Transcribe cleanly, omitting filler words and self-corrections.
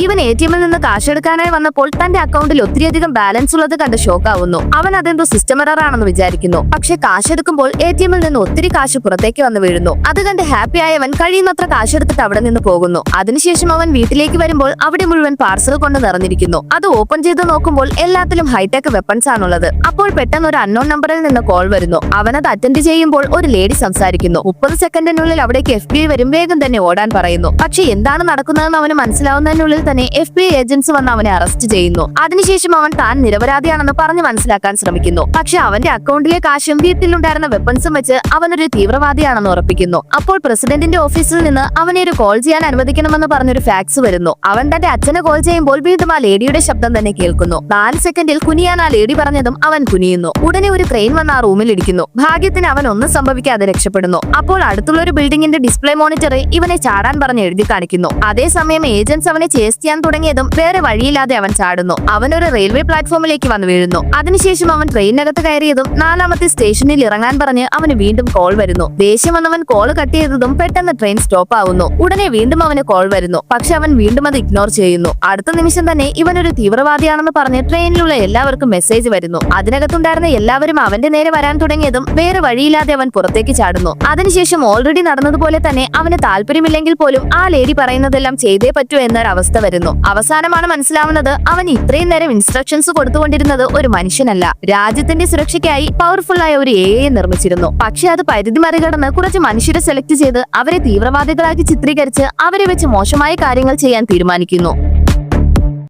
ഇവൻ ATM-ൽ നിന്ന് കാശെടുക്കാനായി വന്നപ്പോൾ തന്റെ അക്കൗണ്ടിൽ ഒത്തിരിയധികം ബാലൻസ് ഉള്ളത് കണ്ട് ഷോക്കാവുന്നു. അവൻ അതെന്തോ സിസ്റ്റം എറർ ആണെന്ന് വിചാരിക്കുന്നു. പക്ഷെ കാശെടുക്കുമ്പോൾ ATM-ൽ നിന്ന് ഒത്തിരി കാശ് പുറത്തേക്ക് വന്നു വീഴുന്നു. അത് കണ്ട് ഹാപ്പി ആയവൻ കഴിയുന്നത്ര കാശെടുത്തിട്ട് അവിടെ നിന്ന് പോകുന്നു. അതിനുശേഷം അവൻ വീട്ടിലേക്ക് വരുമ്പോൾ അവിടെ മുഴുവൻ പാർസൽ കൊണ്ട് നിറഞ്ഞിരിക്കുന്നു. അത് ഓപ്പൺ ചെയ്ത് നോക്കുമ്പോൾ എല്ലാത്തിലും ഹൈടെക് വെപ്പൺസ് ആണുള്ളത്. അപ്പോൾ പെട്ടെന്ന് ഒരു അൺനോൺ നമ്പറിൽ നിന്ന് കോൾ വരുന്നു. അവനത് അറ്റൻഡ് ചെയ്യുമ്പോൾ ഒരു ലേഡി സംസാരിക്കുന്നു. 30 സെക്കൻഡിനുള്ളിൽ അവിടേക്ക് FBI വരും, വേഗം തന്നെ ഓടാൻ പറയുന്നു. പക്ഷെ എന്താണ് നടക്കുന്നതെന്ന് അവന് മനസ്സിലാവുന്നതിനുള്ളിൽ തന്നെ FBI ഏജൻസ് വന്ന് അവനെ അറസ്റ്റ് ചെയ്യുന്നു. അതിനുശേഷം അവൻ താൻ നിരപരാധിയാണെന്ന് പറഞ്ഞ് മനസ്സിലാക്കാൻ ശ്രമിക്കുന്നു. പക്ഷെ അവന്റെ അക്കൗണ്ടിലെ കാശും വീട്ടിലുണ്ടായിരുന്ന വെപ്പൺസും വെച്ച് അവനൊരു തീവ്രവാദിയാണെന്ന് ഉറപ്പിക്കുന്നു. അപ്പോൾ പ്രസിഡന്റിന്റെ ഓഫീസിൽ നിന്ന് അവനെ ഒരു കോൾ ചെയ്യാൻ അനുവദിക്കണമെന്ന് പറഞ്ഞൊരു ഫാക്സ് വരുന്നു. അവൻ തന്റെ അച്ഛനെ കോൾ ചെയ്യുമ്പോൾ വീണ്ടും ആ ലേഡിയുടെ ശബ്ദം തന്നെ കേൾക്കുന്നു. 4 സെക്കൻഡിൽ കുനിയാൻ ആ ലേഡി പറഞ്ഞതും അവൻ കുനിയുന്നു. ഉടനെ ഒരു ട്രെയിൻ വന്ന് ആ റൂമിൽ ഇടിക്കുന്നു. ഭാഗ്യത്തിന് അവൻ ഒന്നും സംഭവിക്കാതെ രക്ഷപ്പെടുന്നു. അപ്പോൾ അടുത്തുള്ള ഒരു ബിൽഡിംഗിന്റെ ഡിസ്പ്ലേ മോണിറ്ററിൽ ഇവനെ ചാടാൻ പറഞ്ഞ് എഴുതി കാണിക്കുന്നു. അതേസമയം ഏജൻസ് അവനെ ചേസ് ചെയ്യാൻ തുടങ്ങിയതും വേറെ വഴിയില്ലാതെ അവൻ ചാടുന്നു. അവൻ ഒരു റെയിൽവേ പ്ലാറ്റ്ഫോമിലേക്ക് വന്ന് വീഴുന്നു. അതിനുശേഷം അവൻ ട്രെയിനകത്ത് കയറിയതും 4ാമത്തെ സ്റ്റേഷനിൽ ഇറങ്ങാൻ പറഞ്ഞ് അവന് വീണ്ടും കോൾ വരുന്നു. ദേഷ്യം വന്നവൻ കോൾ കട്ട് ചെയ്തതും പെട്ടെന്ന് ട്രെയിൻ സ്റ്റോപ്പ് ആവുന്നു. ഉടനെ വീണ്ടും അവന് കോൾ വരുന്നു. പക്ഷെ അവൻ വീണ്ടും അത് ഇഗ്നോർ ചെയ്യുന്നു. അടുത്ത നിമിഷം തന്നെ ഇവനൊരു തീവ്രവാദിയാണെന്ന് പറഞ്ഞ് ട്രെയിനിലുള്ള എല്ലാവർക്കും മെസ്സേജ് വരുന്നു. അതിനകത്തുണ്ടായിരുന്ന എല്ലാവരും അവന്റെ നേരെ വരാൻ തുടങ്ങിയതും വേറെ വഴിയില്ലാതെ അവൻ പുറത്തേക്ക് ചാടുന്നു. അതിനുശേഷം ഓൾറെഡി നടന്നതുപോലെ തന്നെ അവന് താല്പര്യമില്ലെങ്കിൽ പോലും ആ ലേഡി പറയുന്നതെല്ലാം ചെയ്തേ പറ്റൂ എന്നൊരവസ്ഥ വരുന്നു. അവസാനമാണ് മനസ്സിലാവുന്നത് അവൻ ഇത്രയും നേരം ഇൻസ്ട്രക്ഷൻസ് കൊടുത്തുകൊണ്ടിരുന്നത് ഒരു മനുഷ്യനല്ല, രാജ്യത്തിന്റെ സുരക്ഷയ്ക്കായി പവർഫുൾ ആയ ഒരു AI നിർമ്മിച്ചിരുന്നു. പക്ഷെ അത് പരിധി മറികടന്ന് കുറച്ച് മനുഷ്യരെ സെലക്ട് ചെയ്ത് അവരെ തീവ്രവാദികളാക്കി ചിത്രീകരിച്ച് അവരെ വെച്ച് മോശമായ കാര്യങ്ങൾ ചെയ്യാൻ തീരുമാനിക്കുന്നു.